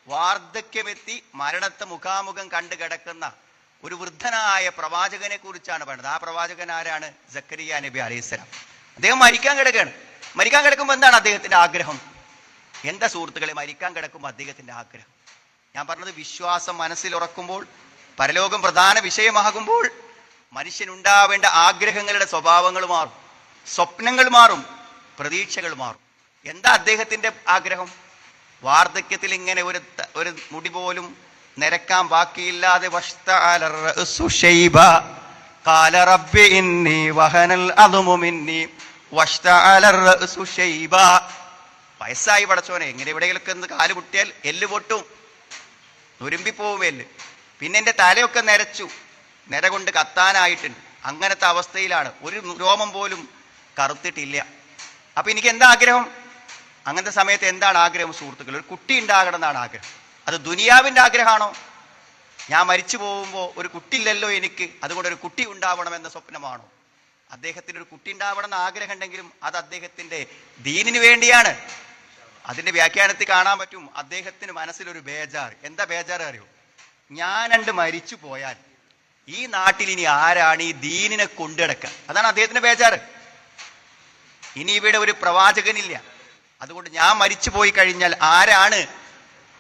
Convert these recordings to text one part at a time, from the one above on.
വാർദ്ധക്യമെത്തി മരണത്തെ മുഖാമുഖം കണ്ടു കിടക്കുന്ന ഒരു വൃദ്ധനായ പ്രവാചകനെ കുറിച്ചാണ് പറയുന്നത്. ആ പ്രവാചകൻ ആരാണ്? സക്കരിയ നബി അലൈഹിസ്സലാം. അദ്ദേഹം മരിക്കാൻ കിടക്കുകയാണ്. മരിക്കാൻ കിടക്കുമ്പോൾ എന്താണ് അദ്ദേഹത്തിന്റെ ആഗ്രഹം? എന്താ സുഹൃത്തുക്കളെ മരിക്കാൻ കിടക്കുമ്പോൾ അദ്ദേഹത്തിന്റെ ആഗ്രഹം? ഞാൻ പറഞ്ഞത് വിശ്വാസം മനസ്സിൽ ഉറക്കുമ്പോൾ, പരലോകം പ്രധാന വിഷയമാകുമ്പോൾ മനുഷ്യനുണ്ടാവേണ്ട ആഗ്രഹങ്ങളുടെ സ്വഭാവങ്ങൾ മാറും, സ്വപ്നങ്ങൾ മാറും, പ്രതീക്ഷകൾ മാറും. എന്താ അദ്ദേഹത്തിന്റെ ആഗ്രഹം? വാർദ്ധക്യത്തിൽ ഇങ്ങനെ ഒരു മുടി പോലും നിരക്കാൻ ബാക്കിയില്ലാതെ വയസ്സായി പടച്ചോനെ, എങ്ങനെ എവിടെയൊക്കെ കാല് പൊട്ടിയാൽ എല്ല് പൊട്ടും, നുരുമ്പിപ്പോവും എല്ല്. പിന്നെ എൻ്റെ തലയൊക്കെ നരച്ചു, നിര കൊണ്ട് കത്താനായിട്ടുണ്ട്. അങ്ങനത്തെ അവസ്ഥയിലാണ്, ഒരു രോമം പോലും കറുത്തിട്ടില്ല. അപ്പൊ എനിക്ക് എന്താ ആഗ്രഹം? അങ്ങനത്തെ സമയത്ത് എന്താണ് ആഗ്രഹം സുഹൃത്തുക്കൾ? ഒരു കുട്ടി ഉണ്ടാകണം എന്നാണ് ആഗ്രഹം. അത് ദുനിയാവിന്റെ ആഗ്രഹമാണോ? ഞാൻ മരിച്ചു പോകുമ്പോൾ ഒരു കുട്ടിയില്ലല്ലോ എനിക്ക്, അതുകൊണ്ട് ഒരു കുട്ടി ഉണ്ടാവണം എന്ന സ്വപ്നമാണോ? അദ്ദേഹത്തിന് ഒരു കുട്ടി ഉണ്ടാവണം എന്ന ആഗ്രഹം ഉണ്ടെങ്കിലും അത് അദ്ദേഹത്തിന്റെ ദീനിന് വേണ്ടിയാണ്. അതിന്റെ വ്യാഖ്യാനത്തിൽ കാണാൻ പറ്റും അദ്ദേഹത്തിന് മനസ്സിലൊരു ബേജാർ. എന്താ ബേജാർ അറിയോ? ഞാനണ്ട് മരിച്ചു പോയാൽ ഈ നാട്ടിൽ ഇനി ആരാണ് ഈ ദീനിനെ കൊണ്ടുനടക്കുക? അതാണ് അദ്ദേഹത്തിന്റെ ബേജാറ്. ഇനി ഇവിടെ ഒരു പ്രവാചകനില്ല, അതുകൊണ്ട് ഞാൻ മരിച്ചു പോയി കഴിഞ്ഞാൽ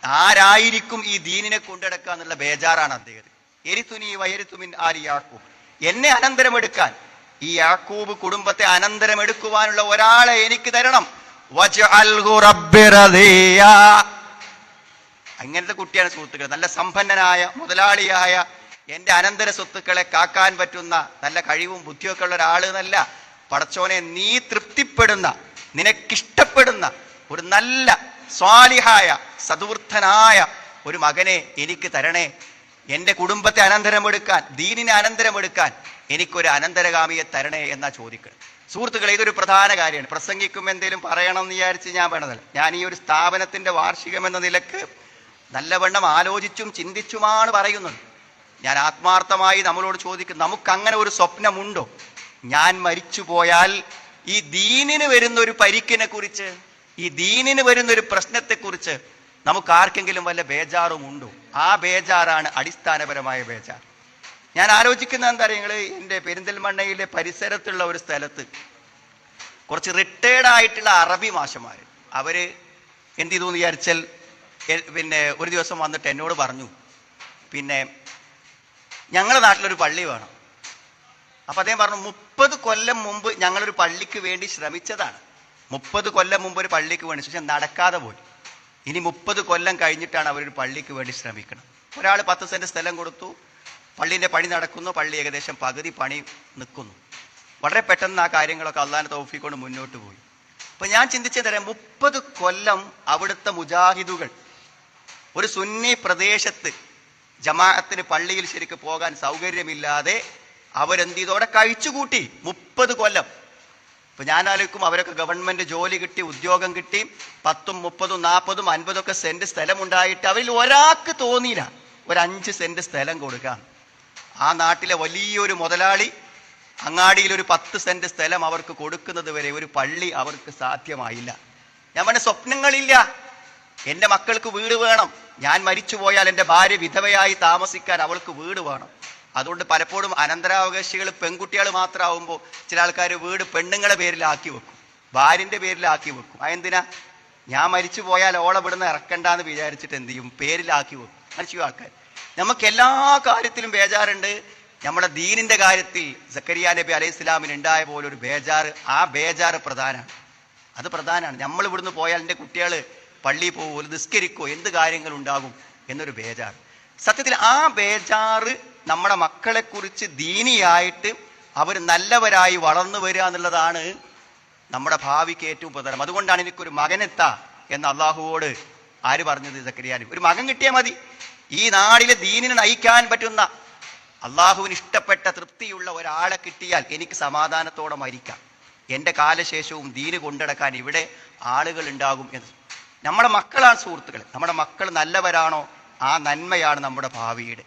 ആരായിരിക്കും ഈ ദീനിനെ കൊണ്ടുനടക്കുക എന്നുള്ള ബേജാറാണ് അദ്ദേഹത്തിന്. എരിത്തുനി വയരുത്തുമിൻ ആരി യാക്കൂബ്, എന്നെ അനന്തരമെടുക്കാൻ, ഈ യാക്കൂബ് കുടുംബത്തെ അനന്തരമെടുക്കുവാനുള്ള ഒരാളെ എനിക്ക് തരണം. അങ്ങനത്തെ കുട്ടിയാണ് സുഹൃത്തുക്കൾ. നല്ല സമ്പന്നനായ മുതലാളിയായ എന്റെ അനന്തര സ്വത്തുക്കളെ കാക്കാൻ പറ്റുന്ന നല്ല കഴിവും ബുദ്ധിയൊക്കെ ഉള്ള ഒരാള് എന്നല്ല. പടച്ചോനെ, നീ തൃപ്തിപ്പെടുന്ന, നിനക്കിഷ്ടപ്പെടുന്ന ഒരു നല്ല സ്വാലിഹായ സദ്വൃദ്ധനായ ഒരു മകനെ എനിക്ക് തരണേ. എന്റെ കുടുംബത്തെ അനന്തരമെടുക്കാൻ, ദീനിനെ അനന്തരമെടുക്കാൻ എനിക്കൊരു അനന്തരഗാമിയെ തരണേ എന്നാ ചോദിക്കണം. സുഹൃത്തുക്കളെ, ഇതൊരു പ്രധാന കാര്യമാണ്. പ്രസംഗിക്കുമ്പോൾ എന്തെങ്കിലും പറയണം എന്ന് വിചാരിച്ച് ഞാൻ വേണതല്ല. ഞാൻ ഈ ഒരു സ്ഥാപനത്തിന്റെ വാർഷികം എന്ന നിലക്ക് നല്ലവണ്ണം ആലോചിച്ചും ചിന്തിച്ചുമാണ് പറയുന്നത്. ഞാൻ ആത്മാർത്ഥമായി നമ്മളോട് ചോദിക്കും, നമുക്കങ്ങനെ ഒരു സ്വപ്നമുണ്ടോ? ഞാൻ മരിച്ചു പോയാൽ ഈ ദീനിന് വരുന്ന ഒരു പരിക്കിനെ കുറിച്ച്, ഈ ദീനിന് വരുന്ന ഒരു പ്രശ്നത്തെക്കുറിച്ച് നമുക്ക് ആർക്കെങ്കിലും വല്ല ബേജാറും ഉണ്ടോ? ആ ബേജാറാണ് അടിസ്ഥാനപരമായ ബേജാർ. ഞാൻ ആലോചിക്കുന്ന എന്താ പറയുക, എൻ്റെ പെരിന്തൽമണ്ണയിലെ പരിസരത്തുള്ള ഒരു സ്ഥലത്ത് കുറച്ച് റിട്ടയർഡ് ആയിട്ടുള്ള അറബി മാഷന്മാർ, അവര് എന്ത് ചെയ്തു എന്ന് വിചാരിച്ചാൽ, പിന്നെ ഒരു ദിവസം വന്നിട്ട് എന്നോട് പറഞ്ഞു, പിന്നെ ഞങ്ങളുടെ നാട്ടിലൊരു പള്ളി വേണം. അപ്പൊ അദ്ദേഹം പറഞ്ഞു, 30 കൊല്ലം മുമ്പ് ഞങ്ങളൊരു പള്ളിക്ക് വേണ്ടി ശ്രമിച്ചതാണ്. 30 കൊല്ലം മുമ്പ് ഒരു പള്ളിക്ക് വേണ്ടി, പക്ഷെ നടക്കാതെ പോയി. ഇനി 30 കൊല്ലം കഴിഞ്ഞിട്ടാണ് അവരൊരു പള്ളിക്ക് വേണ്ടി ശ്രമിക്കണം. ഒരാൾ 10 സെന്റ് സ്ഥലം കൊടുത്തു, പള്ളിന്റെ പണി നടക്കുന്നു, പള്ളി ഏകദേശം പകുതി പണി നിൽക്കുന്നു. വളരെ പെട്ടെന്ന് ആ കാര്യങ്ങളൊക്കെ അള്ളാഹിന്റെ തൗഫീഖ് കൊണ്ട് മുന്നോട്ട് പോയി. അപ്പൊ ഞാൻ ചിന്തിച്ചതരാം, 30 കൊല്ലം അവിടുത്തെ മുജാഹിദുകൾ ഒരു സുന്നി പ്രദേശത്ത് ജമാഅത്തിന് പള്ളിയിൽ ശരിക്ക് പോകാൻ സൗകര്യമില്ലാതെ അവരെന്ത് ചെയ്തോടെ കഴിച്ചുകൂട്ടി 30 കൊല്ലം. ഇപ്പൊ ഞാൻ ആലോചിക്കും, അവരൊക്കെ ഗവൺമെന്റ് ജോലി കിട്ടി, ഉദ്യോഗം കിട്ടി, 10ഉം 30ഉം 40ഉം 50ഒക്കെ സെന്റ് സ്ഥലം ഉണ്ടായിട്ട് അവരിൽ ഒരാൾക്ക് തോന്നിയില്ല ഒരു 5 സെന്റ് സ്ഥലം കൊടുക്കാം. ആ നാട്ടിലെ വലിയൊരു മുതലാളി അങ്ങാടിയിൽ ഒരു 10 സെന്റ് സ്ഥലം അവർക്ക് കൊടുക്കുന്നത് വരെ ഒരു പള്ളി അവർക്ക് സാധ്യമായില്ല. ഞാൻ പറഞ്ഞ സ്വപ്നങ്ങളില്ല. എൻ്റെ മക്കൾക്ക് വീട് വേണം, ഞാൻ മരിച്ചു പോയാൽ എൻ്റെ ഭാര്യ വിധവയായി താമസിക്കാൻ അവൾക്ക് വീട് വേണം. അതുകൊണ്ട് പലപ്പോഴും അനന്തരാവകാശികൾ പെൺകുട്ടികൾ മാത്രമാവുമ്പോൾ ചില ആൾക്കാർ വീട് പെണ്ണുങ്ങളെ പേരിലാക്കി വെക്കും, ഭാര്യന്റെ പേരിലാക്കി വെക്കും. അതെന്തിനാ? ഞാൻ മരിച്ചു പോയാൽ ഓളെ ഇവിടുന്ന് ഇറക്കണ്ടെന്ന് വിചാരിച്ചിട്ട് എന്ത് ചെയ്യും, പേരിലാക്കി വെക്കും. മരിച്ചു ആൾക്കാർ. നമുക്ക് എല്ലാ കാര്യത്തിലും ബേജാറുണ്ട്. നമ്മുടെ ദീനിന്റെ കാര്യത്തിൽ സക്കരിയ നബി അലൈഹി ഇസ്ലാമിന് ഉണ്ടായ പോലെ ഒരു ബേജാറ്, ആ ബേജാറ് പ്രധാനമാണ്. അത് പ്രധാനമാണ്. നമ്മൾ ഇവിടുന്ന് പോയാൽ എൻ്റെ കുട്ടികൾ പള്ളിയിൽ പോകുമോ, നിസ്കരിക്കോ, എന്ത് കാര്യങ്ങൾ ഉണ്ടാകും എന്നൊരു ബേജാറ്. സത്യത്തിൽ ആ ബേജാറ് നമ്മുടെ മക്കളെ കുറിച്ച് ദീനിയായിട്ട് അവർ നല്ലവരായി വളർന്നു വരിക എന്നുള്ളതാണ് നമ്മുടെ ഭാവിക്ക് ഏറ്റവും പ്രധാനം. അതുകൊണ്ടാണ് എനിക്കൊരു മകനെത്താ എന്ന് അള്ളാഹുവോട് ആര് പറഞ്ഞത്? സക്കരിയ നബി. ഒരു മകൻ കിട്ടിയാൽ മതി. ഈ നാടിലെ ദീനിനെ നയിക്കാൻ പറ്റുന്ന, അള്ളാഹുവിന് ഇഷ്ടപ്പെട്ട തൃപ്തിയുള്ള ഒരാളെ കിട്ടിയാൽ എനിക്ക് സമാധാനത്തോടെ മരിക്കാം. എൻ്റെ കാലശേഷവും ദീന് കൊണ്ടുനടക്കാൻ ഇവിടെ ആളുകൾ ഉണ്ടാകും എന്ന്. നമ്മുടെ മക്കളാണ് സുഹൃത്തുക്കളെ. നമ്മുടെ മക്കൾ നല്ലവരാണോ, ആ നന്മയാണ് നമ്മുടെ ഭാവിയുടെ.